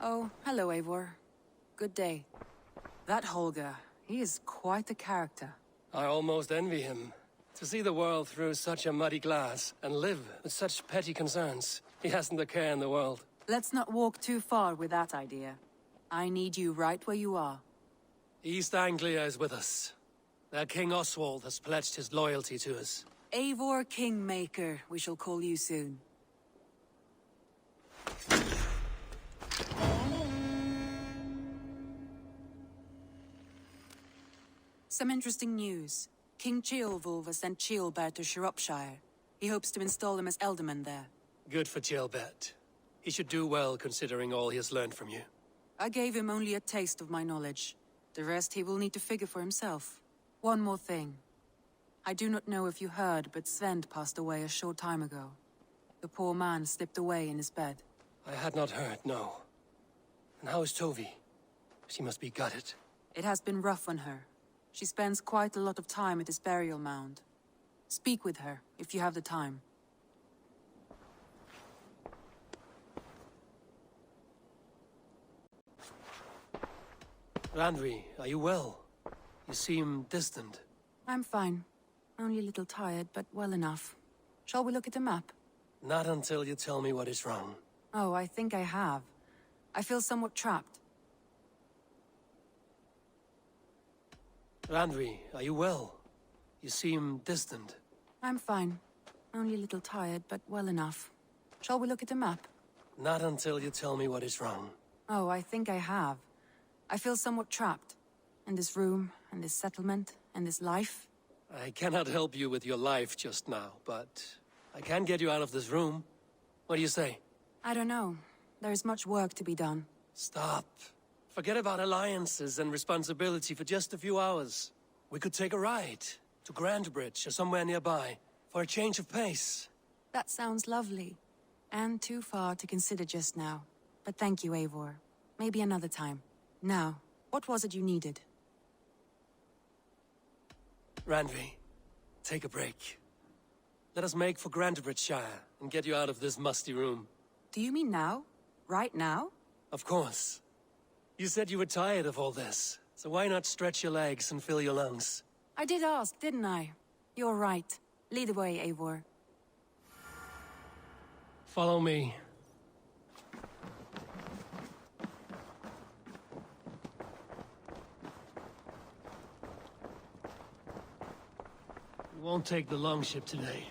Oh, hello, Eivor. Good day. That Holger, he is quite a character. I almost envy him. To see the world through such a muddy glass, and live with such petty concerns. He hasn't a care in the world. Let's not walk too far with that idea. I need you right where you are. East Anglia is with us. Their King Oswald has pledged his loyalty to us. Eivor Kingmaker, we shall call you soon. Some interesting news. King Ceolwulf has sent Ceolbert to Shropshire. He hopes to install him as Ealdorman there. Good for Ceolbert. He should do well considering all he has learned from you. I gave him only a taste of my knowledge. The rest he will need to figure for himself. One more thing. I do not know if you heard, but Sven passed away a short time ago. The poor man slipped away in his bed. I had not heard, no. And how is Tovi? She must be gutted. It has been rough on her. She spends quite a lot of time at his burial mound. Speak with her, if you have the time. Randvi, are you well? You seem distant. I'm fine. Only a little tired, but well enough. Shall we look at the map? Not until you tell me what is wrong. Oh, I think I have. I feel somewhat trapped. Randvi, are you well? You seem distant. I'm fine. Only a little tired, but well enough. Shall we look at the map? Not until you tell me what is wrong. Oh, I think I have. I feel somewhat trapped. In this room, and this settlement, and this life. I cannot help you with your life just now, but I can get you out of this room. What do you say? I don't know. There is much work to be done. Stop. Forget about alliances and responsibility for just a few hours. We could take a ride to Grandbridge or somewhere nearby for a change of pace. That sounds lovely. And too far to consider just now. But thank you, Eivor. Maybe another time. Now, what was it you needed? Randvi, take a break. Let us make for Grandbridgeshire and get you out of this musty room. Do you mean now? Right now? Of course. You said you were tired of all this, so why not stretch your legs and fill your lungs? I did ask, didn't I? You're right. Lead the way, Eivor. Follow me. We won't take the longship today.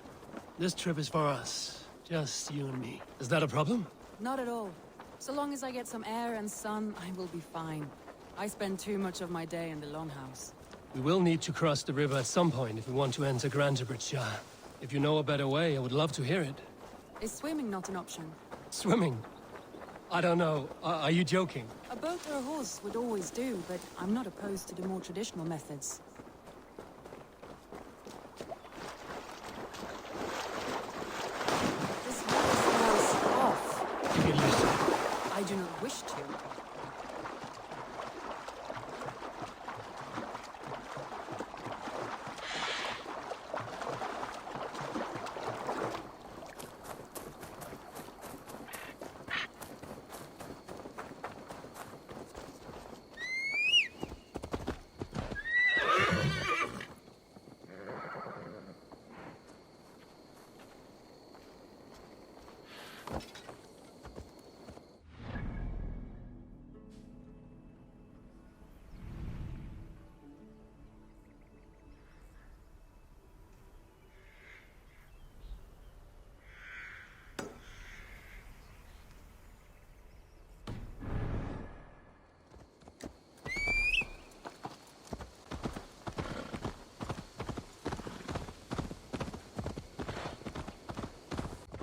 This trip is for us. Just you and me. Is that a problem? Not at all. So long as I get some air and sun, I will be fine. I spend too much of my day in the longhouse. We will need to cross the river at some point if we want to enter Grandbridgeshire. If you know a better way, I would love to hear it. Is swimming not an option? Swimming? I don't know. Are you joking? A boat or a horse would always do, but I'm not opposed to the more traditional methods. This water smells off. You can listen. I do not wish to.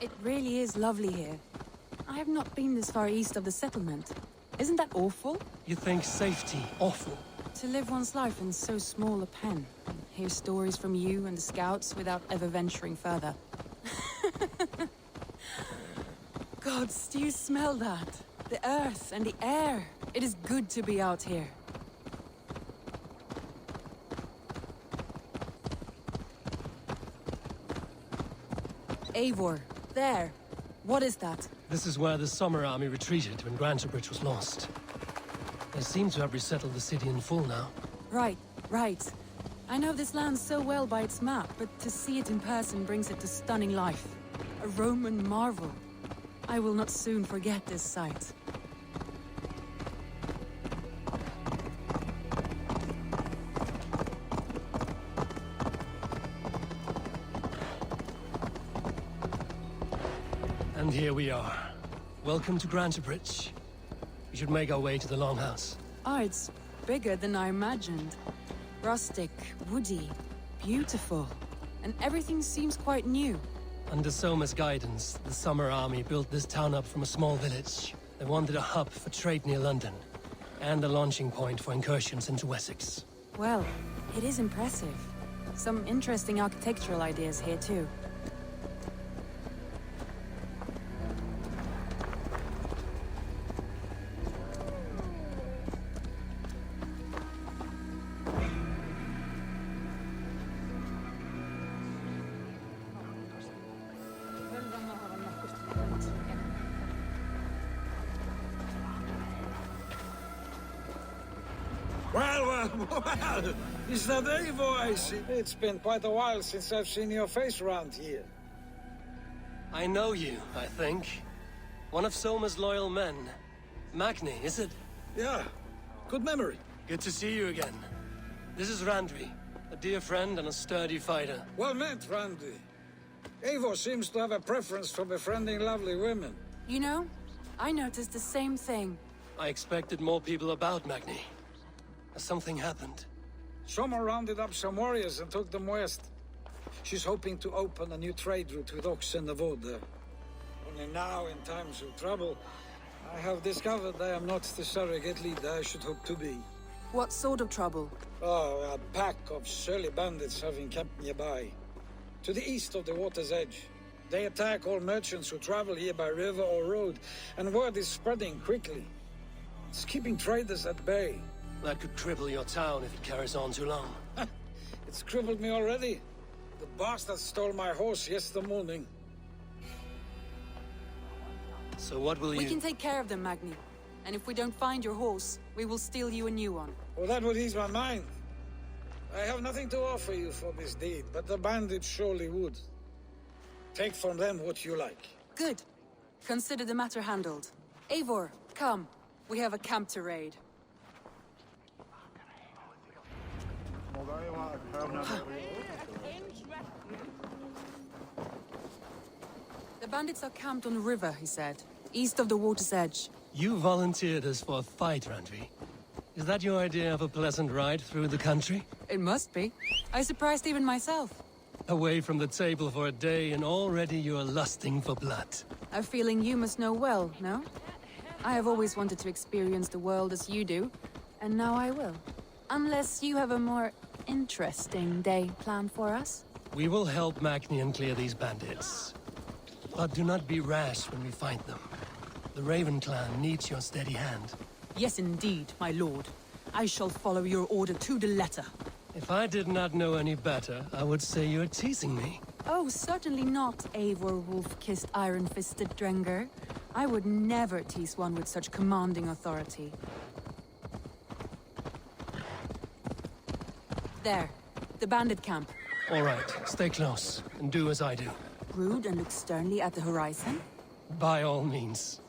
It really is lovely here. I have not been this far east of the settlement. Isn't that awful? You think safety awful? To live one's life in so small a pen, and hear stories from you and the scouts without ever venturing further. Gods, do you smell that? The earth and the air. It is good to be out here. Eivor, there. What is that? This is where the Summer Army retreated when Grantebridge was lost. They seem to have resettled the city in full now. Right, right. I know this land so well by its map, but to see it in person brings it to stunning life. A Roman marvel. I will not soon forget this sight. And here we are. Welcome to Grantebridge. We should make our way to the Longhouse. Oh, it's bigger than I imagined. Rustic, woody, beautiful. And everything seems quite new. Under Soma's guidance, the Summer Army built this town up from a small village. They wanted a hub for trade near London, and a launching point for incursions into Wessex. Well, it is impressive. Some interesting architectural ideas here too. Well, is that Eivor I see? It's been quite a while since I've seen your face around here. I know you, I think. One of Soma's loyal men. Magni, is it? Yeah, good memory. Good to see you again. This is Randvi, a dear friend and a sturdy fighter. Well met, Randy. Eivor seems to have a preference for befriending lovely women. You know, I noticed the same thing. I expected more people about Magni. Has something happened? Someone rounded up some warriors and took them west. She's hoping to open a new trade route with Ox and the Voda. Only now, in times of trouble, I have discovered I am not the surrogate leader I should hope to be. What sort of trouble? Oh, a pack of surly bandits have encamped nearby. To the east of the water's edge. They attack all merchants who travel here by river or road, and word is spreading quickly. It's keeping traders at bay. That could cripple your town if it carries on too long. It's crippled me already. The bastard stole my horse yesterday morning. So what will you... We can take care of them, Magni. And if we don't find your horse, we will steal you a new one. Well, that would ease my mind. I have nothing to offer you for this deed, but the bandits surely would. Take from them what you like. Good. Consider the matter handled. Eivor, come. We have a camp to raid. The bandits are camped on the river, he said. East of the water's edge. You volunteered us for a fight, Randvi. Is that your idea of a pleasant ride through the country? It must be. I surprised even myself. Away from the table for a day and already you are lusting for blood. A feeling you must know well, no? I have always wanted to experience the world as you do, and now I will. Unless you have a more interesting day planned for us? We will help Magnian clear these bandits. But do not be rash when we find them. The Raven clan needs your steady hand. Yes, indeed, my lord. I shall follow your order to the letter. If I did not know any better, I would say you're teasing me. Oh, certainly not, Eivor wolf-kissed iron-fisted Drenger. I would never tease one with such commanding authority. There, the bandit camp. All right, stay close, and do as I do. Brood and look sternly at the horizon? By all means.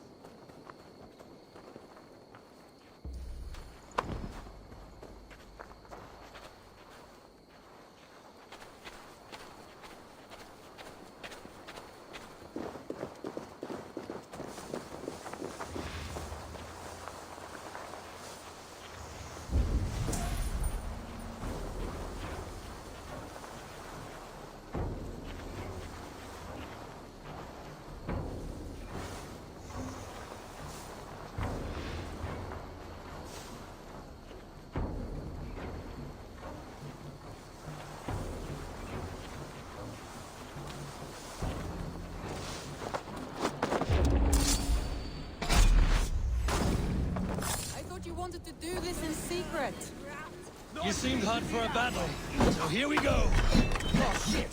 To do this in secret. You seemed hot for a battle, so here we go. Oh, shit.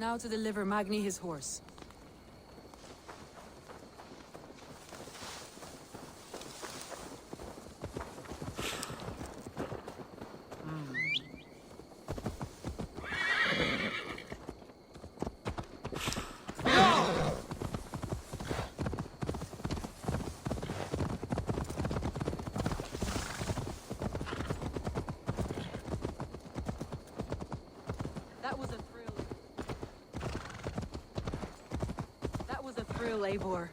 Now to deliver Magni his horse. Eivor.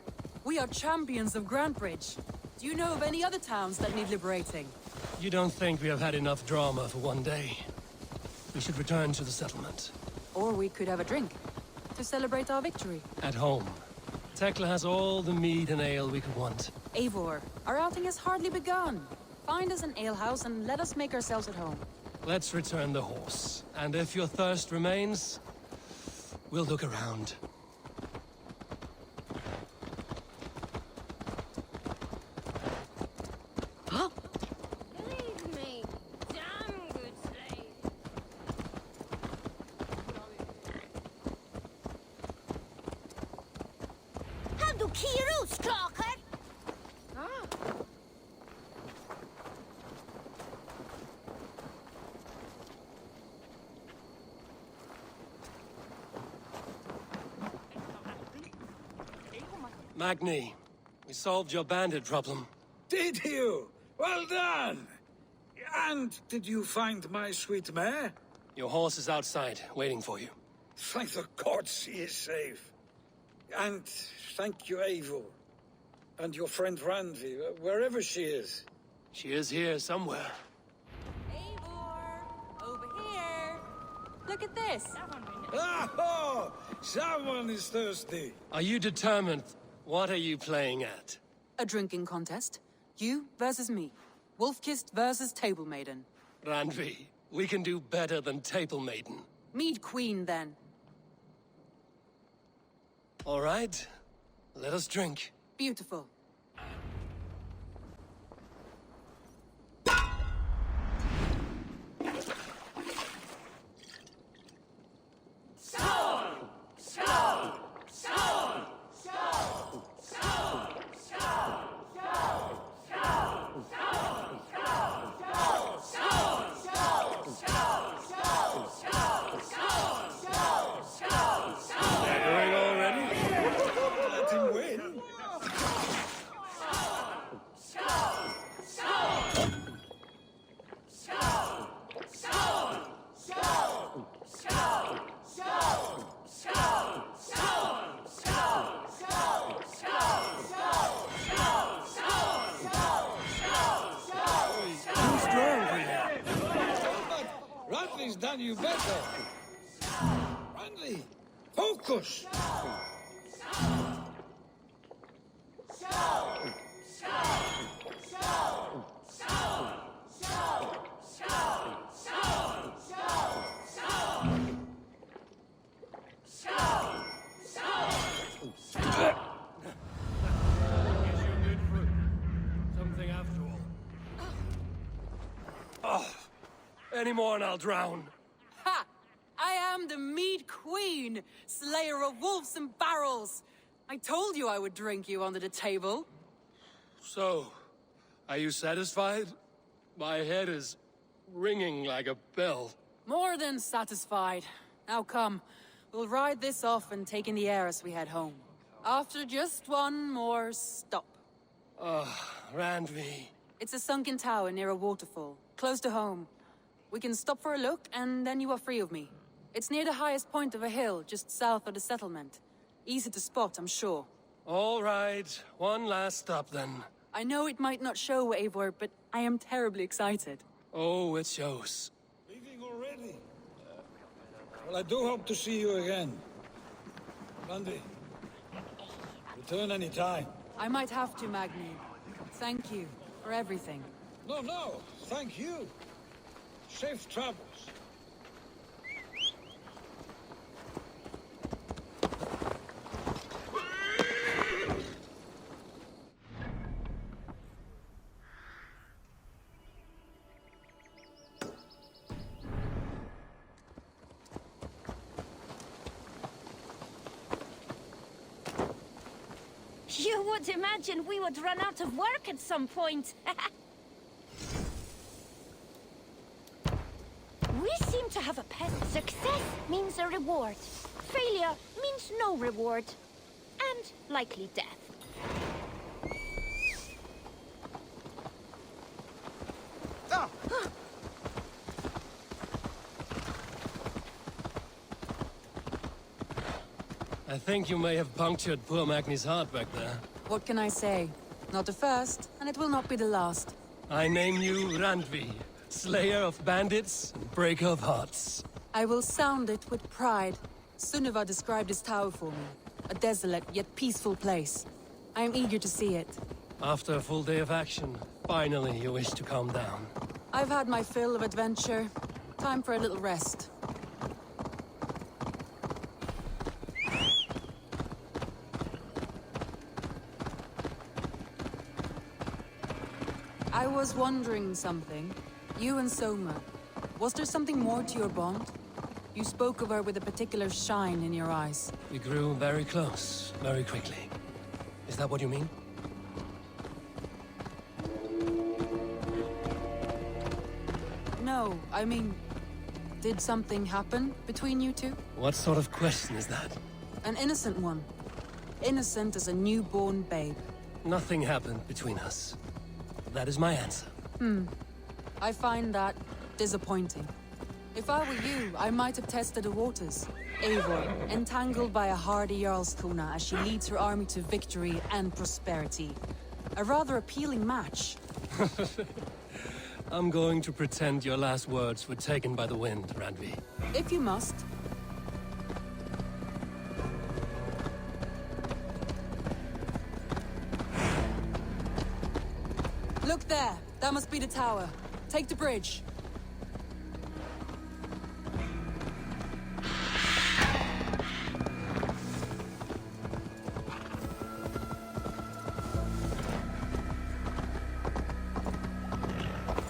We are champions of Grantebridge. Do you know of any other towns that need liberating? You don't think we have had enough drama for one day? We should return to the settlement. Or we could have a drink, to celebrate our victory. At home. Tekla has all the mead and ale we could want. Eivor, our outing has hardly begun. Find us an alehouse and let us make ourselves at home. Let's return the horse. And if your thirst remains, we'll look around. Magni, we solved your bandit problem. Did you? Well done! And did you find my sweet mare? Your horse is outside, waiting for you. Thank the gods she is safe. And thank you, Eivor. And your friend Randvi, wherever she is. She is here somewhere. Eivor! Over here! Look at this! Oh! Someone is thirsty. Are you determined? What are you playing at? A drinking contest. You versus me. Wolf-kissed versus Table Maiden. Randvi, we can do better than Table Maiden. Mead Queen, then. All right. Let us drink. Beautiful. Randvi's done you better. Randvi, focus! Something after all. Any more and I'll drown. Ha! I am the Mead Queen, slayer of wolves and barrels. I told you I would drink you under the table. So, are you satisfied? My head is ringing like a bell. More than satisfied. Now come, we'll ride this off and take in the air as we head home. After just one more stop. Randvi. It's a sunken tower near a waterfall, close to home. We can stop for a look, and then you are free of me. It's near the highest point of a hill, just south of the settlement. Easy to spot, I'm sure. All right, one last stop then. I know it might not show, Eivor, but I am terribly excited. Oh, it shows. Leaving already? Well, I do hope to see you again. Randvi, return any time. I might have to, Magni. Thank you for everything. No, thank you. Safe travels. You would imagine we would run out of work at some point. We seem to have a pet. Success means a reward. Failure means no reward. And likely death. Ah! I think you may have punctured poor Magni's heart back there. What can I say? Not the first, and it will not be the last. I name you Randvi, slayer of bandits, and breaker of hearts. I will sound it with pride. Sunniva described this tower for me. A desolate yet peaceful place. I am eager to see it. After a full day of action, finally you wish to calm down. I've had my fill of adventure. Time for a little rest. I was wondering something. You and Soma. Was there something more to your bond? You spoke of her with a particular shine in your eyes. We grew very close, very quickly. Is that what you mean? No, I mean... Did something happen between you two? What sort of question is that? An innocent one. Innocent as a newborn babe. Nothing happened between us. That is my answer. I find that disappointing. If I were you, I might have tested the waters. Eivor, entangled by a hardy Jarlskona as she leads her army to victory and prosperity. A rather appealing match. I'm going to pretend your last words were taken by the wind, Randvi. If you must. Look there! That must be the tower. Take the bridge.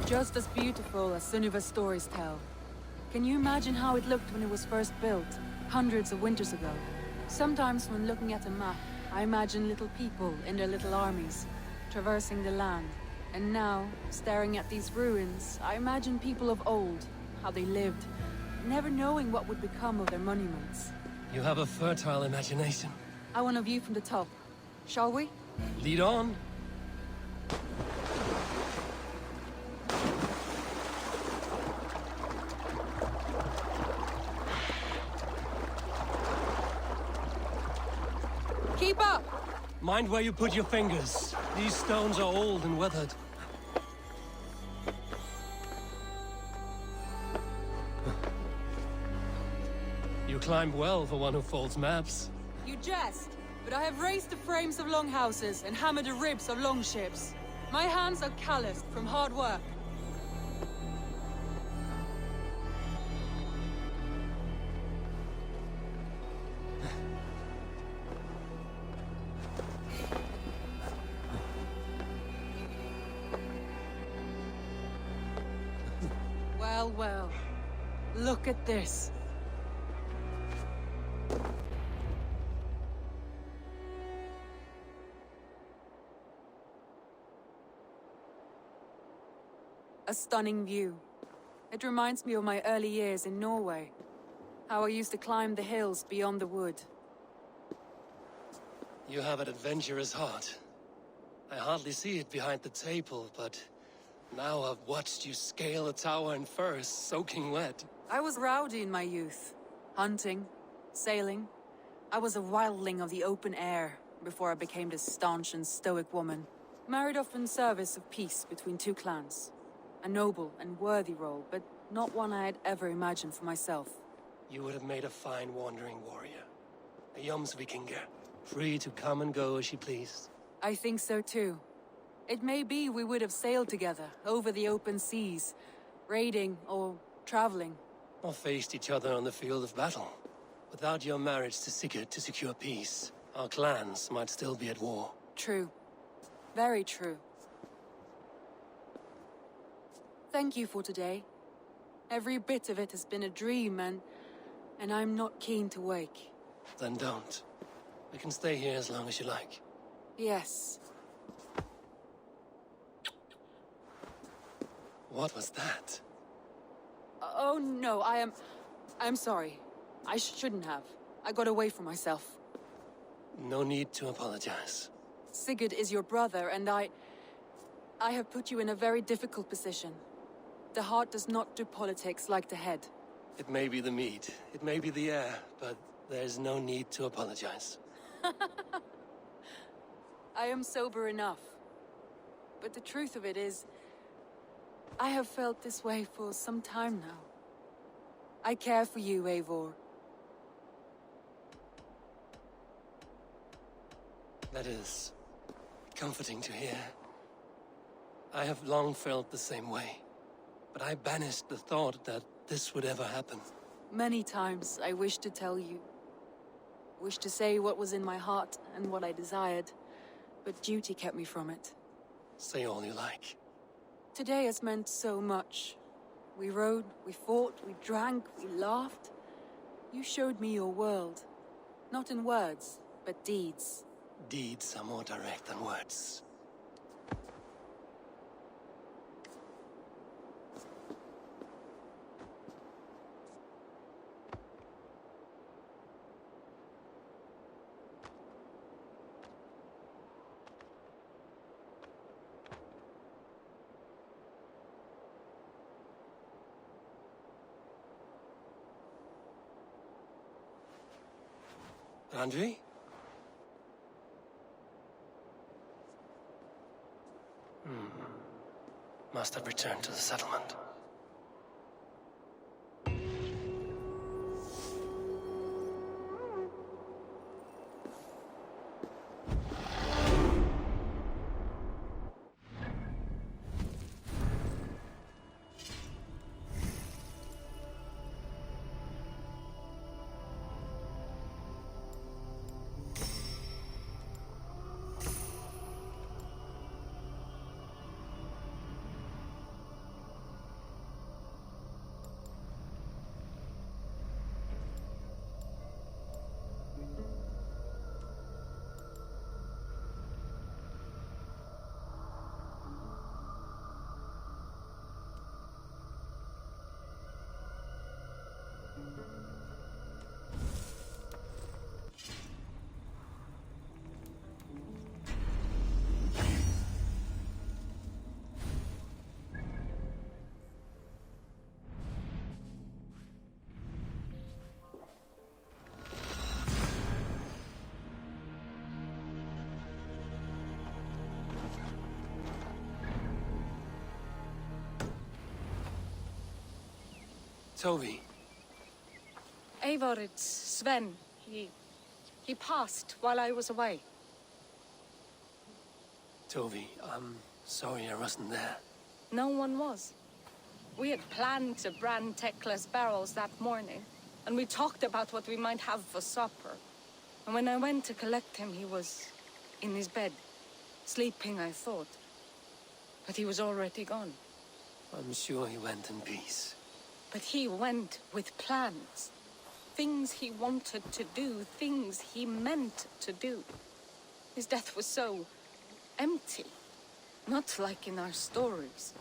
Just as beautiful as Sunniva's stories tell. Can you imagine how it looked when it was first built, hundreds of winters ago? Sometimes when looking at a map, I imagine little people in their little armies, traversing the land. And now, staring at these ruins, I imagine people of old, how they lived, never knowing what would become of their monuments. You have a fertile imagination. I want a view from the top. Shall we? Lead on. Keep up! Mind where you put your fingers. These stones are old and weathered. You climbed well for one who folds maps. You jest, but I have raised the frames of longhouses and hammered the ribs of longships. My hands are calloused from hard work. Well, well. Look at this. A stunning view. It reminds me of my early years in Norway. How I used to climb the hills beyond the wood. You have an adventurous heart. I hardly see it behind the table, but now I've watched you scale a tower in furs, soaking wet. I was rowdy in my youth. Hunting, sailing. I was a wildling of the open air before I became this staunch and stoic woman. Married off in service of peace between two clans. A noble and worthy role, but not one I had ever imagined for myself. You would have made a fine wandering warrior. A Jomsvikinger, free to come and go as she pleased. I think so too. It may be we would have sailed together over the open seas, raiding or traveling. Or faced each other on the field of battle. Without your marriage to Sigurd to secure peace, our clans might still be at war. True. Very true. Thank you for today. Every bit of it has been a dream, and I'm not keen to wake. Then don't. We can stay here as long as you like. Yes. What was that? Oh no, I'm sorry. I shouldn't have. I got away from myself. No need to apologize. Sigurd is your brother, and I have put you in a very difficult position. The heart does not do politics like the head. It may be the meat, it may be the air, but there's no need to apologize. I am sober enough. But the truth of it is, I have felt this way for some time now. I care for you, Eivor. That is comforting to hear. I have long felt the same way, but I banished the thought that this would ever happen. Many times I wished to tell you. Wished to say what was in my heart and what I desired, but duty kept me from it. Say all you like. Today has meant so much. We rode, we fought, we drank, we laughed. You showed me your world. Not in words, but deeds. Deeds are more direct than words. Andre? Must have returned to the settlement. Toby. Eivor, it's Sven. He passed while I was away. Toby, I'm sorry I wasn't there. No one was. We had planned to brand Tekla's barrels that morning, and we talked about what we might have for supper. And when I went to collect him, he was in his bed, sleeping, I thought. But he was already gone. I'm sure he went in peace. But he went with plans. Things he wanted to do, things he meant to do. His death was so empty, not like in our stories.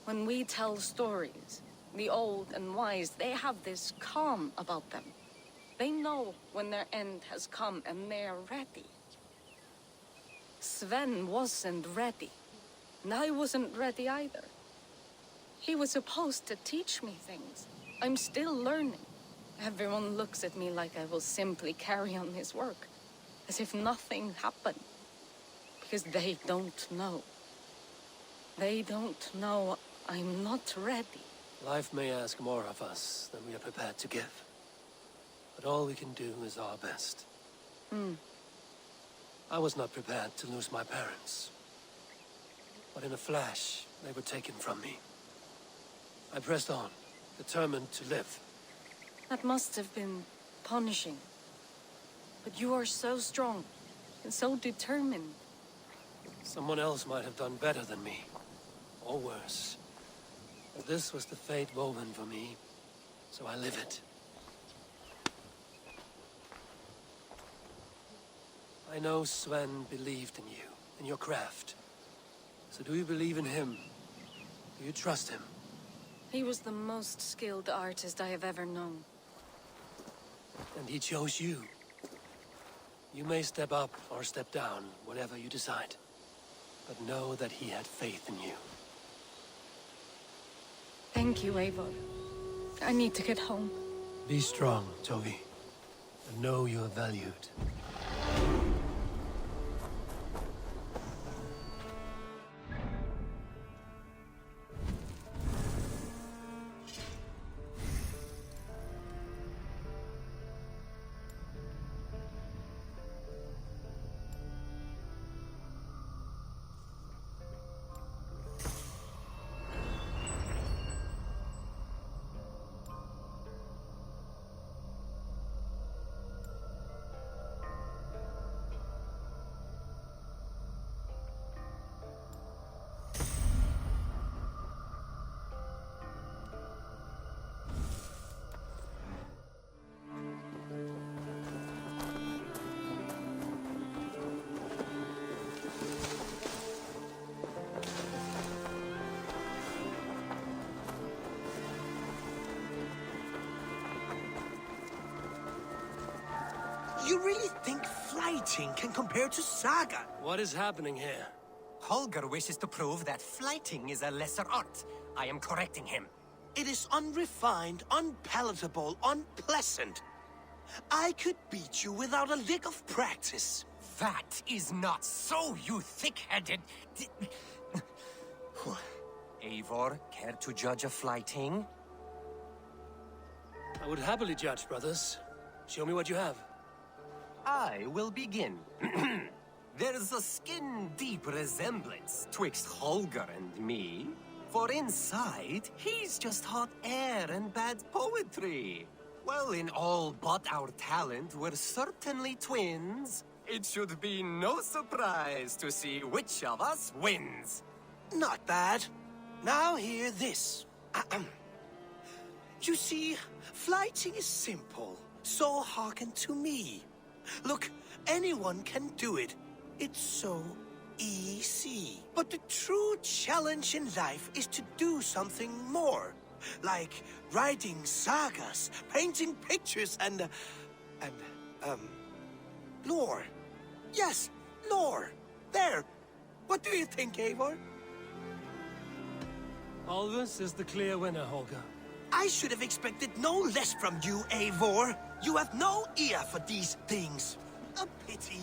When we tell stories, the old and wise, they have this calm about them. They know when their end has come and they're ready. Sven wasn't ready, and I wasn't ready either. He was supposed to teach me things. I'm still learning. Everyone looks at me like I will simply carry on his work, as if nothing happened. Because they don't know. They don't know I'm not ready. Life may ask more of us than we are prepared to give. But all we can do is our best. I was not prepared to lose my parents. But in a flash, they were taken from me. I pressed on, determined to live. That must have been punishing. But you are so strong and so But this was the fate woven for me, so I live it. I know Sven believed in you, in your craft. So do you believe in him? Do you trust him? He was the most skilled artist I have ever known. And he chose you. You may step up or step down, whatever you decide. But know that he had faith in you. Thank you, Eivor. I need to get home. Be strong, Toby. And know you are valued. You really think flighting can compare to Saga? What is happening here? Holger wishes to prove that flighting is a lesser art. I am correcting him. It is unrefined, unpalatable, unpleasant. I could beat you without a lick of practice. That is not so, you thick-headed... Eivor, care to judge a flighting? I would happily judge, brothers. Show me what you have. I will begin. There's a skin-deep resemblance twixt Holger and me. For inside, he's just hot air and bad poetry. Well, in all but our talent, we're certainly twins. It should be no surprise to see which of us wins. Not bad. Now hear this. You see, flighting is simple, so hearken to me. Look, anyone can do it. It's so easy. But the true challenge in life is to do something more. Like writing sagas, painting pictures, and lore. Yes, lore. There. What do you think, Eivor? Alvis is the clear winner, Holger. I should have expected no less from you, Eivor. You have no ear for these things. A pity.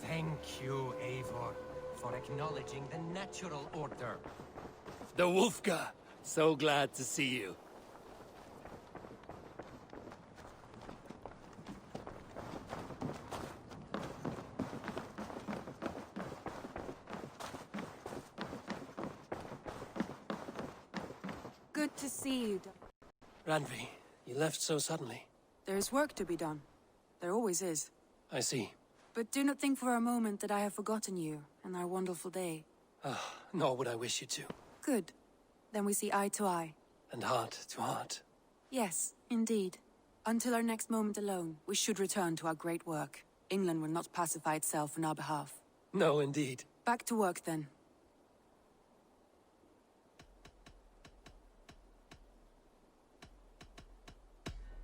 Thank you, Eivor, for acknowledging the natural order. The Wolfka. So glad to see you. Good to see you. Randvi, you left so suddenly. There is work to be done. There always is. I see. But do not think for a moment that I have forgotten you and our wonderful day. Nor would I wish you to. Good. Then we see eye to eye. And heart to heart. Yes, indeed. Until our next moment alone, we should return to our great work. England will not pacify itself on our behalf. No, indeed. Back to work, then.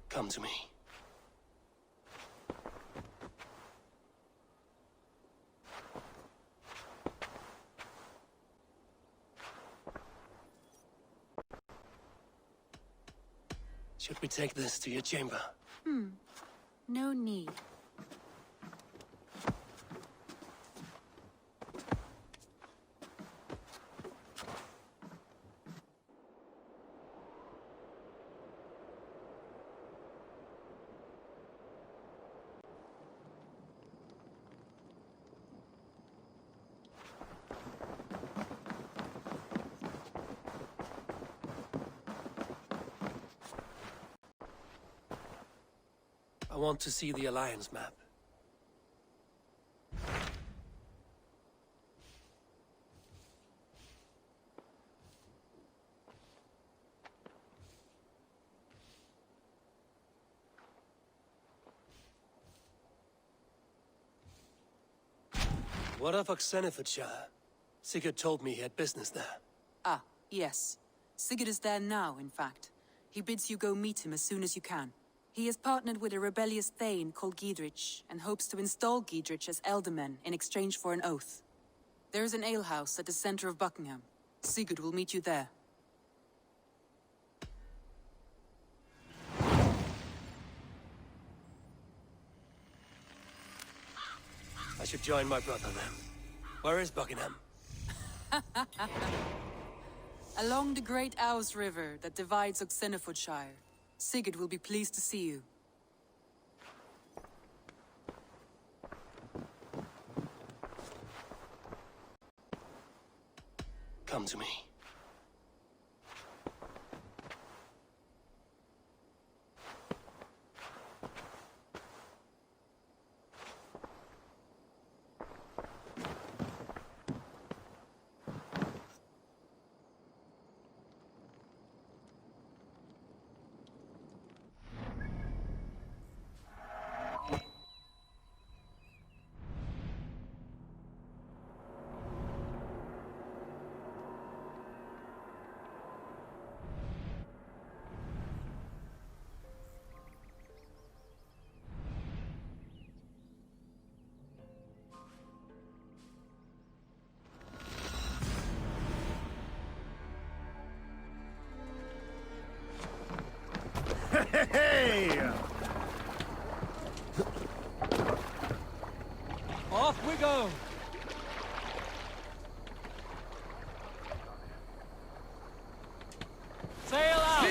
Come to me. Should we take this to your chamber? No need. I want to see the Alliance map. What of Oxenfordshire? Sigurd told me he had business there. Ah, yes. Sigurd is there now, in fact. He bids you go meet him as soon as you can. He has partnered with a rebellious thane called Giedrich, and hopes to install Giedrich as elderman in exchange for an oath. There is an alehouse at the center of Buckingham. Sigurd will meet you there. I should join my brother then. Where is Buckingham? Along the great Ouse River that divides Oxenfordshire. Sigurd will be pleased to see you. Come to me. Hey! Off we go! Sail out!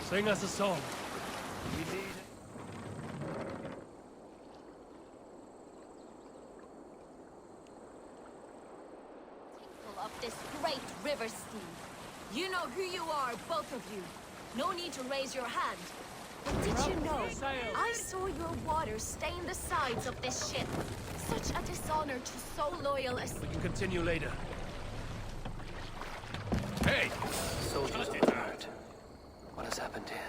Sing us a song. We need Of this great river steed. You know who you are, both of you. No need to raise your hand. But did you know, I saw your water stain the sides of this ship. Such a dishonor to so loyal a... We can continue later. Hey! Soldiers returned. What has happened here?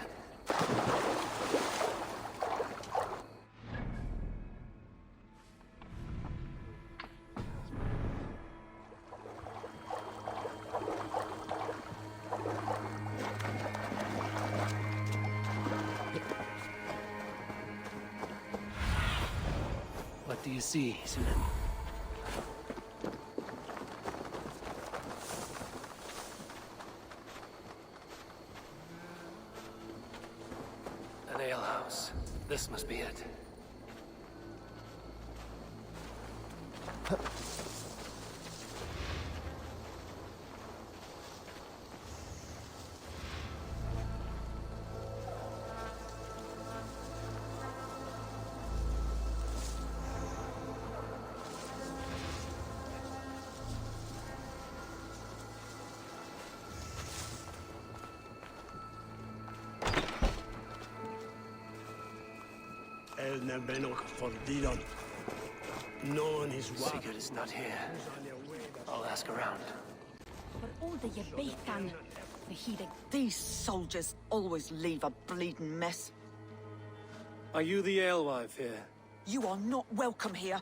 What do you see, Sunan? An alehouse. This must be it. El Benok for Didon. No one is Sigurd is not here. I'll ask around. For all the Yabethan, the heathen. These soldiers always leave a bleeding mess. Are you the alewife here? You are not welcome here.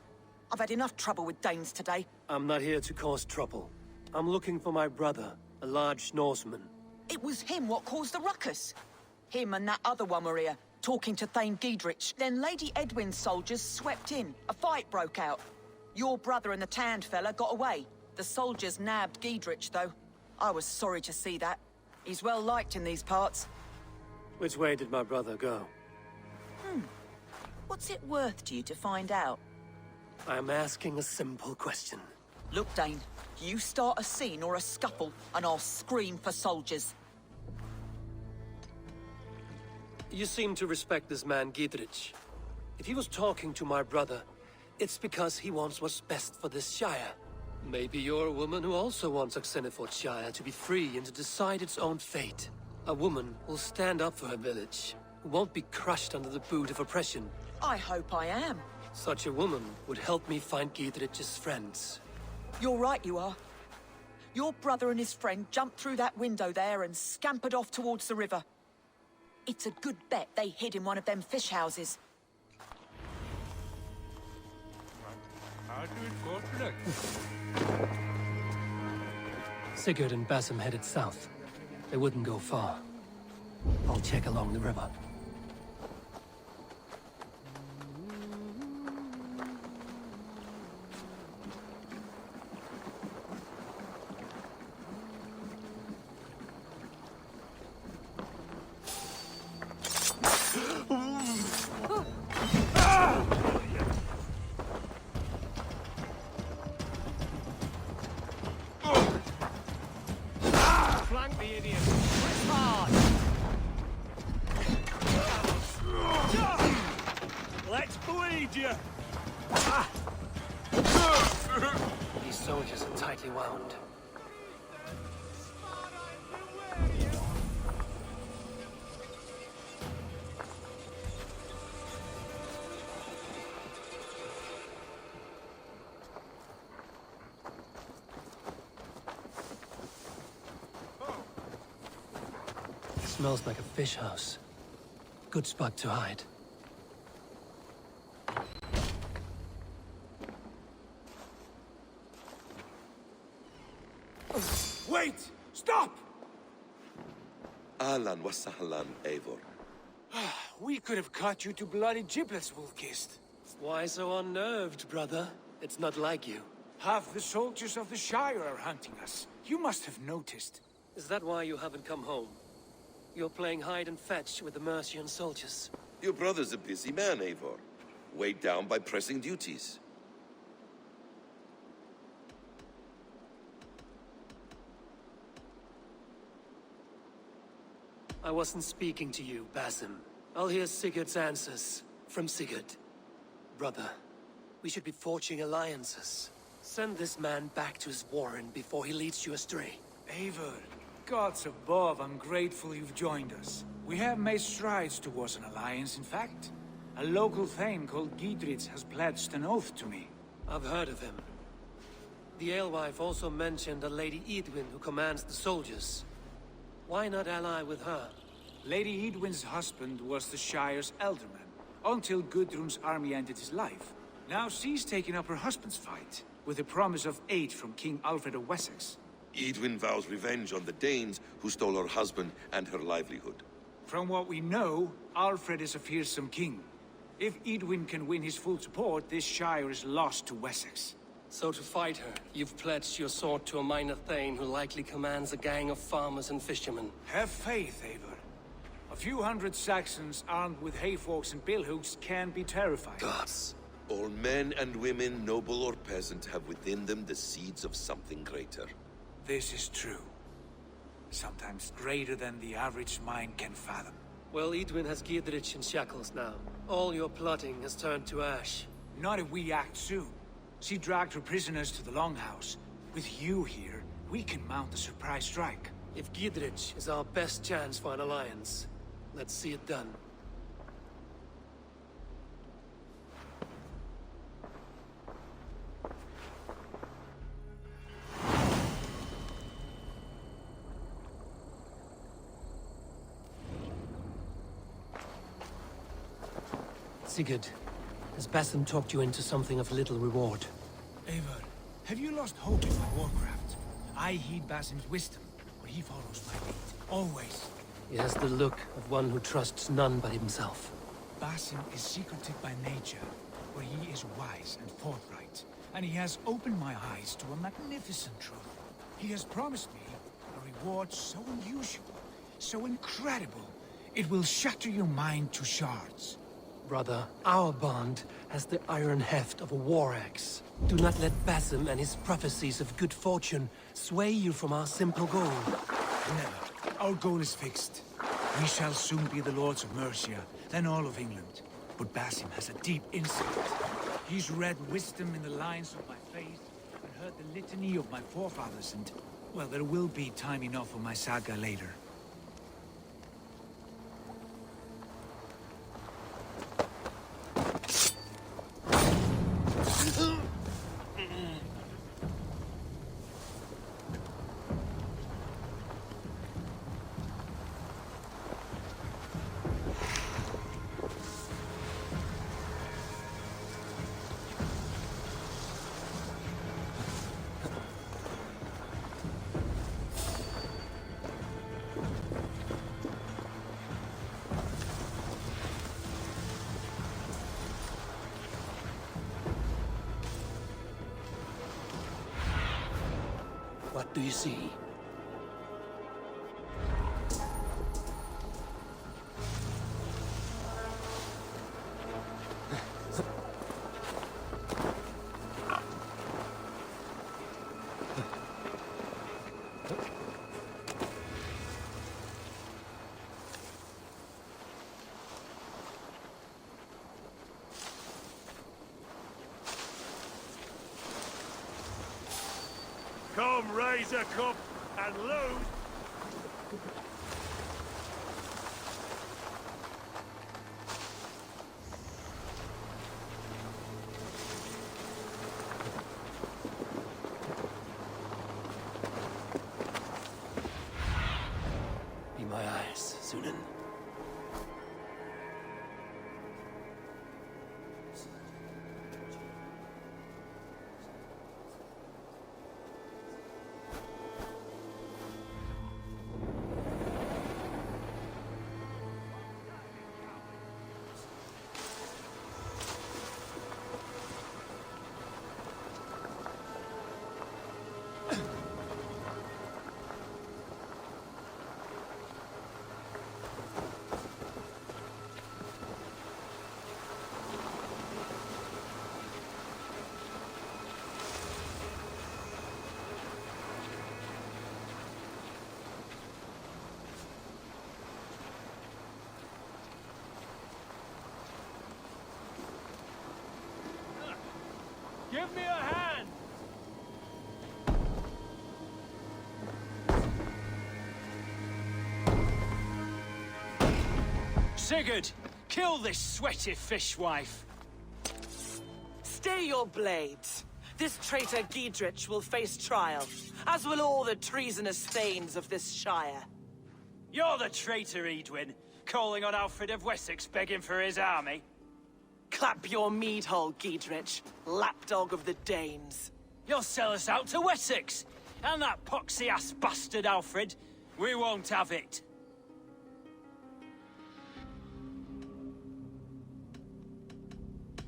I've had enough trouble with Danes today. I'm not here to cause trouble. I'm looking for my brother, a large Norseman. It was him what caused the ruckus. Him and that other one were here, talking to Thane Giedrich. Then Lady Edwin's soldiers swept in. A fight broke out. Your brother and the tanned fella got away. The soldiers nabbed Giedrich, though. I was sorry to see that. He's well liked in these parts. Which way did my brother go? What's it worth to you to find out? I'm asking a simple question. Look, Dane, you start a scene or a scuffle, and I'll scream for soldiers. You seem to respect this man, Giedrich. If he was talking to my brother, it's because he wants what's best for this Shire. Maybe you're a woman who also wants Oxenfordshire to be free and to decide its own fate. A woman will stand up for her village, who won't be crushed under the boot of oppression. I hope I am. Such a woman would help me find Giedrich's friends. You're right, you are. Your brother and his friend jumped through that window there and scampered off towards the river. It's a good bet they hid in one of them fish houses. Sigurd and Basim headed south. They wouldn't go far. I'll check along the river. Flank the idiot. Let's bleed you. These soldiers are tightly wound. Smells like a fish house. Good spot to hide. Wait! Stop! Ahlan wa sahlan, Eivor. We could have cut you to bloody giblets, Wolf-Kissed. Why so unnerved, brother? It's not like you. Half the soldiers of the Shire are hunting us. You must have noticed. Is that why you haven't come home? You're playing hide and fetch with the Mercian soldiers. Your brother's a busy man, Eivor. Weighed down by pressing duties. I wasn't speaking to you, Basim. I'll hear Sigurd's answers from Sigurd. Brother, we should be forging alliances. Send this man back to his warren before he leads you astray. Eivor, gods above, I'm grateful you've joined us. We have made strides towards an alliance, in fact. A local thane called Giedrich has pledged an oath to me. I've heard of him. The alewife also mentioned a Lady Eidwin who commands the soldiers. Why not ally with her? Lady Eidwin's husband was the Shire's elderman, until Gudrun's army ended his life. Now she's taken up her husband's fight, with the promise of aid from King Alfred of Wessex. Eidwin vows revenge on the Danes who stole her husband and her livelihood. From what we know, Alfred is a fearsome king. If Eidwin can win his full support, this Shire is lost to Wessex. So to fight her, you've pledged your sword to a minor thane who likely commands a gang of farmers and fishermen. Have faith, Eivor. A few hundred Saxons armed with hayforks and billhooks can be terrifying. Gods. All men and women, noble or peasant, have within them the seeds of something greater. This is true. Sometimes greater than the average mind can fathom. Well, Eidwin has Giedrich in shackles now. All your plotting has turned to ash. Not if we act soon. She dragged her prisoners to the Longhouse. With you here, we can mount a surprise strike. If Giedrich is our best chance for an alliance, let's see it done. Sigurd, has Basim talked you into something of little reward? Eivor, have you lost hope in my warcraft? I heed Basim's wisdom, but he follows my lead. Always. He has the look of one who trusts none but himself. Basim is secretive by nature, but he is wise and forthright. And he has opened my eyes to a magnificent truth. He has promised me a reward so unusual, so incredible, it will shatter your mind to shards. Brother, our bond has the iron heft of a war axe. Do not let Basim and his prophecies of good fortune sway you from our simple goal. Never. Our goal is fixed. We shall soon be the lords of Mercia, then all of England. But Basim has a deep insight. He's read wisdom in the lines of my faith, and heard the litany of my forefathers, and... well, there will be time enough for my saga later. What do you see? Come, raise a cup and lose. Be my eyes, Sunan. Give me a hand! Sigurd, kill this sweaty fishwife. Stay your blades. This traitor Giedrich will face trial, as will all the treasonous thanes of this shire. You're the traitor, Eadwin, calling on Alfred of Wessex begging for his army. Clap your mead hole, Giedrich, lapdog of the Danes. You'll sell us out to Wessex, and that poxy-ass bastard Alfred. We won't have it.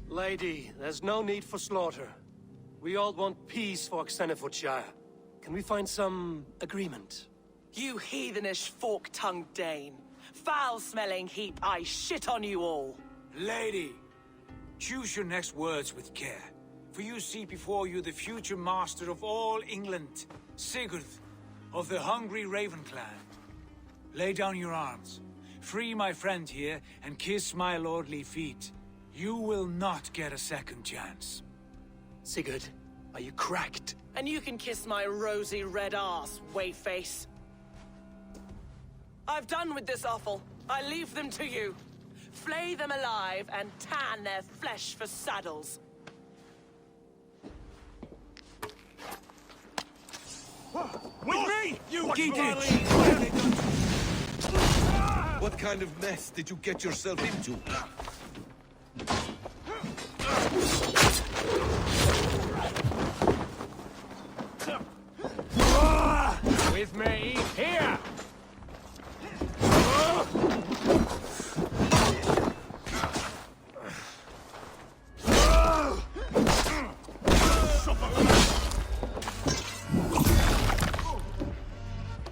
Lady, there's no need for slaughter. We all want peace for Xenofordshire. Can we find some agreement? You heathenish fork-tongued Dane. Foul-smelling heap, I shit on you all. Lady, choose your next words with care, for you see before you the future master of all England, Sigurd, of the hungry Raven clan. Lay down your arms, free my friend here, and kiss my lordly feet. You will not get a second chance. Sigurd, are you cracked? And you can kiss my rosy red arse, wayface. I've done with this offal. I leave them to you. Flay them alive and tan their flesh for saddles. With me! You Giedrich! What kind of mess did you get yourself into? With me, here!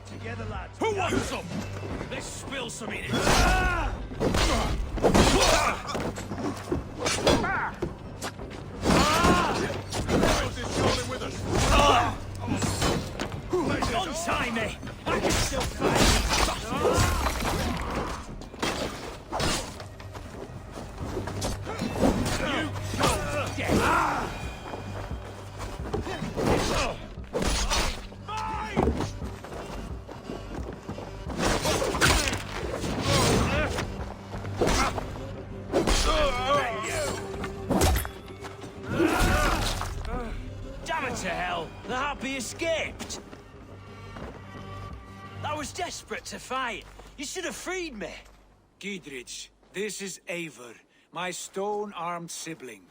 Together, lads. Who wants some? Let's spill some in it. Untie me! I can still fight! You go dead! Damn it to hell! The harpy escaped! I was desperate to fight. You should have freed me. Giedrich, this is Eivor, my stone-armed sibling.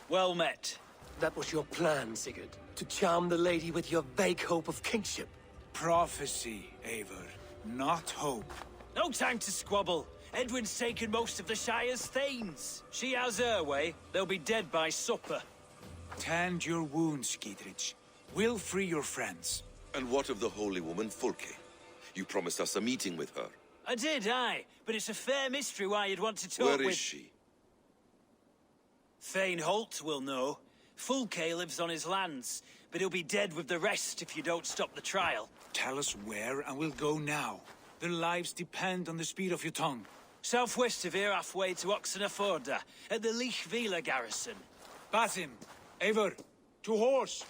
Well met. That was your plan, Sigurd. To charm the lady with your vague hope of kingship. Prophecy, Eivor, not hope. No time to squabble. Edwin's taken most of the Shire's thanes. She has her way. They'll be dead by supper. Tend your wounds, Giedrich. We'll free your friends. And what of the holy woman Fulke? You promised us a meeting with her. I did, aye. But it's a fair mystery why you'd want to talk Where with... is she? Thane Holt will know. Fulke lives on his lands, but he'll be dead with the rest if you don't stop the trial. Tell us where, and we'll go now. Their lives depend on the speed of your tongue. Southwest of here, halfway to Oxenafjorda, at the Lichvila garrison. Basim, Eivor, to horse!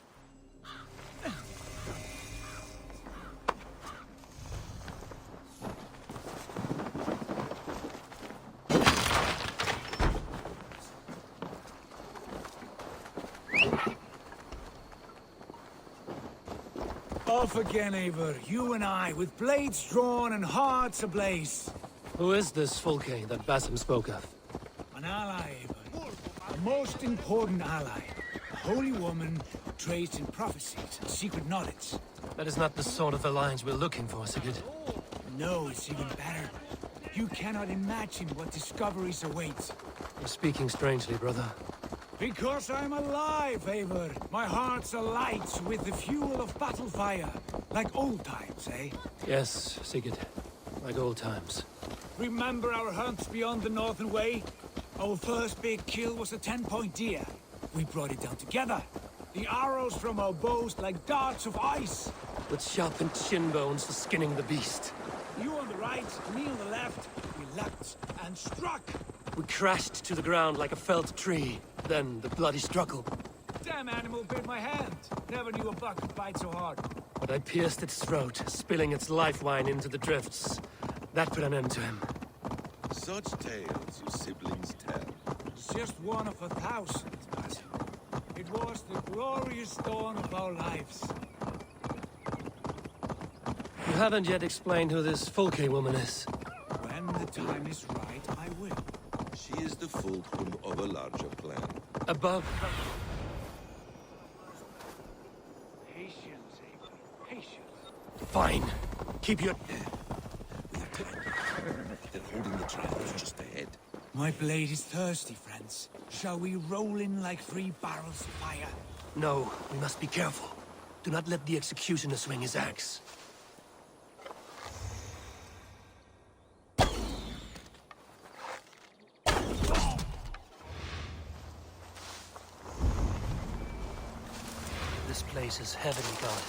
Off again, Eivor. You and I, with blades drawn and hearts ablaze. Who is this Fulke that Basim spoke of? An ally, Eivor. A most important ally. A holy woman trained in prophecies and secret knowledge. That is not the sort of alliance we're looking for, Sigurd. No, it's even better. You cannot imagine what discoveries await. You're speaking strangely, brother. Because I'm alive, Eivor. My heart's alight with the fuel of battle fire. Like old times, eh? Yes, Sigurd. Like old times. Remember our hunts beyond the Northern Way? Our first big kill was a 10-point deer. We brought it down together. The arrows from our bows like darts of ice. With sharpened shin bones for skinning the beast. You on the right, me on the left. We leapt and struck. We crashed to the ground like a felled tree. Then the bloody struggle. Damn animal bit my hand. Never knew a buck could bite so hard. But I pierced its throat, spilling its life wine into the drifts. That put an end to him. Such tales you siblings tell. It's just one of 1,000, Basim. It was the glorious dawn of our lives. You haven't yet explained who this Fulke woman is. When the time is right, I will. She is the fulcrum of a larger plan. Above... Patience, Eivor. Patience. Fine. Keep your... We have time. They're holding the trials just ahead. My blade is thirsty, friends. Shall we roll in like 3 barrels of fire? No, we must be careful. Do not let the executioner swing his axe. This place is heavily guarded.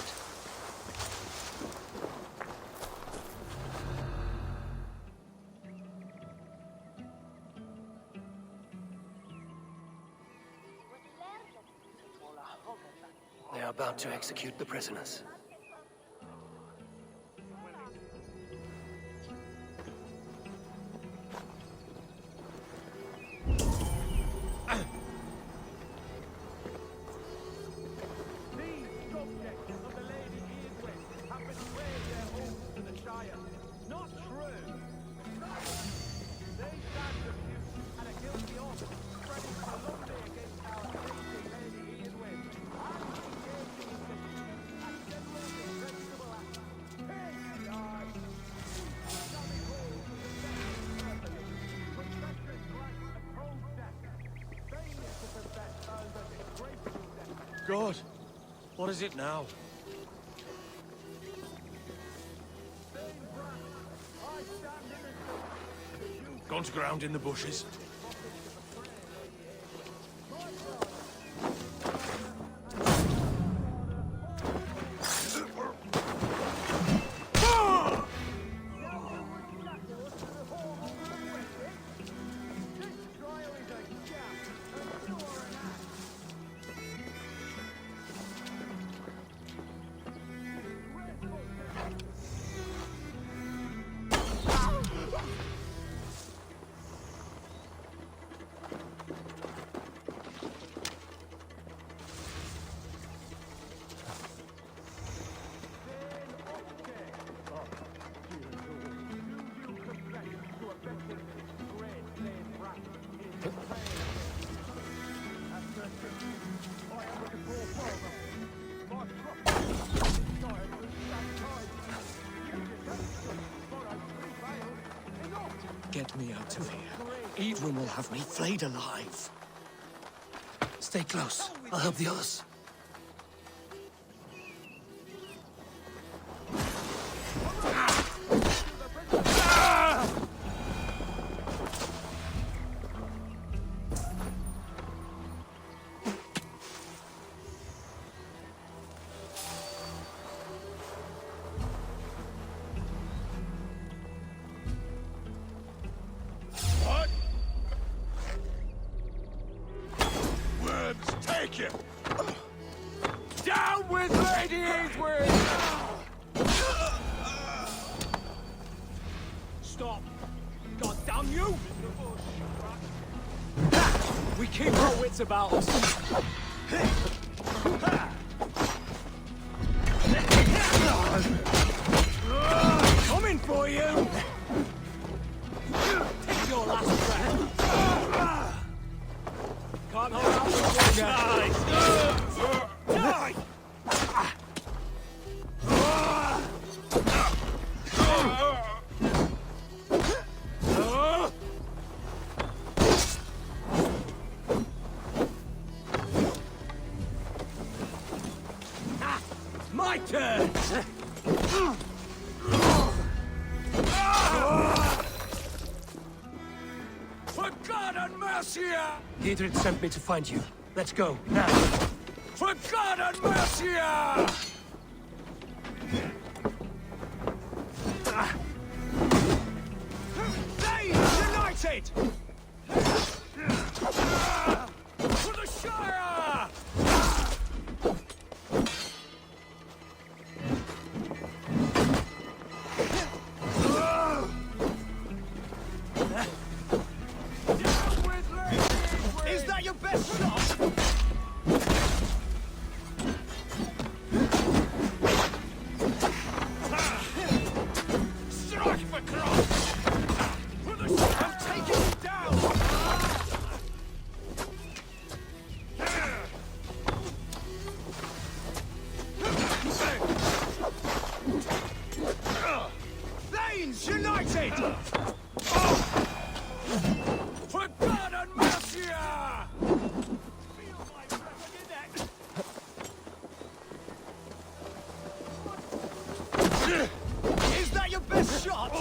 They are about to execute the prisoners. God, what is it now? Gone to ground in the bushes. Get me out of here. Eivor will have me flayed alive. Stay close. I'll help the others. take you! Down with Lady Eivor! Stop! God damn you! We keep our wits about us. Coming for you! Take your last breath. Can't hold out much longer. Die! My turn! For God and mercy! Giedrich sent me to find you. Let's go, now. For God and mercy! Danes united! For the Shire! Is that your best shot? Strike for cross! I'm taking you down! Thanes united! For God and mercy! Feel my breath on your neck. Is that your best shot?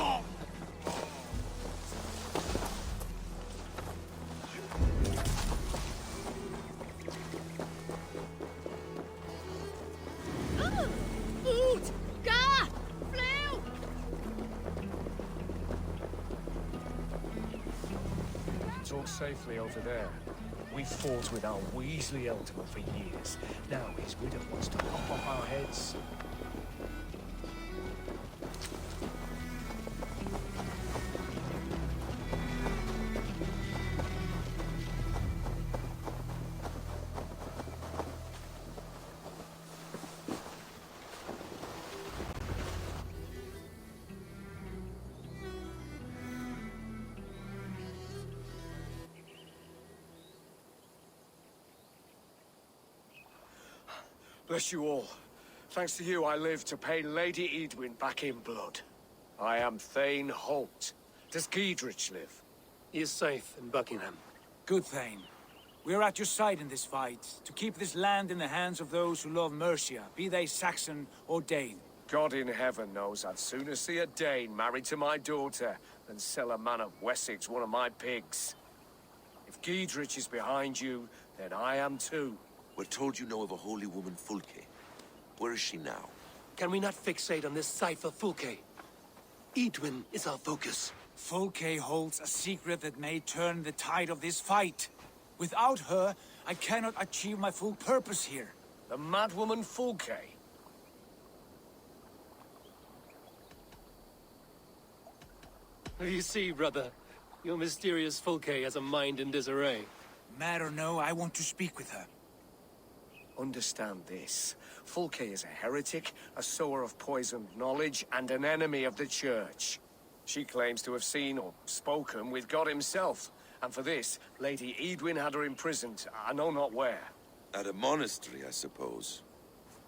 Ut! Ga! Flew! Talk safely over there. We fought with our Weasley Ultima for years. Now his widow wants to lop off our heads. Bless you all. Thanks to you, I live to pay Lady Eidwin back in blood. I am Thane Holt. Does Giedrich live? He is safe in Buckingham. Good, Thane. We are at your side in this fight, to keep this land in the hands of those who love Mercia, be they Saxon or Dane. God in heaven knows I'd sooner see a Dane married to my daughter than sell a man of Wessex one of my pigs. If Giedrich is behind you, then I am too. We're told you know of a holy woman, Fulke. Where is she now? Can we not fixate on this cipher, Fulke? Eidwin is our focus. Fulke holds a secret that may turn the tide of this fight. Without her, I cannot achieve my full purpose here. The madwoman Fulke? You see, brother, your mysterious Fulke has a mind in disarray. Mad or no, I want to speak with her. Understand this. Fulke is a heretic, a sower of poisoned knowledge, and an enemy of the Church. She claims to have seen or spoken with God himself. And for this, Lady Eidwin had her imprisoned, I know not where. At a monastery, I suppose.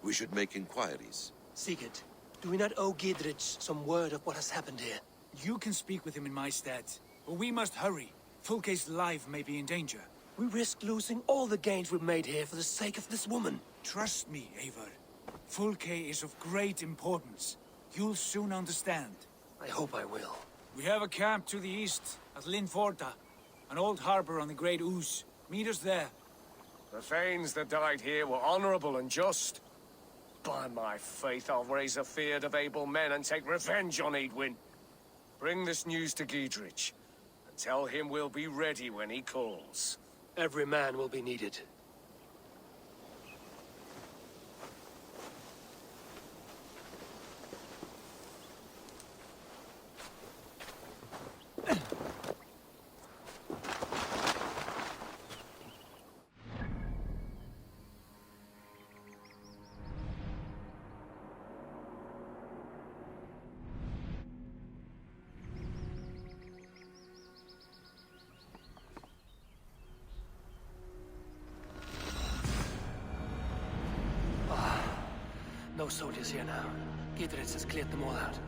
We should make inquiries. Sigurd, do we not owe Giedrich some word of what has happened here? You can speak with him in my stead, but we must hurry. Fulke's life may be in danger. We risk losing all the gains we've made here for the sake of this woman. Trust me, Eivor. Fulke is of great importance. You'll soon understand. I hope I will. We have a camp to the east, at Linforta. An old harbor on the Great Ouse. Meet us there. The Thanes that died here were honorable and just. By my faith, I'll raise a feared of able men and take revenge on Eidwin. Bring this news to Giedrich, and tell him we'll be ready when he calls. Every man will be needed. No soldiers here now. Gidritz has cleared them all out.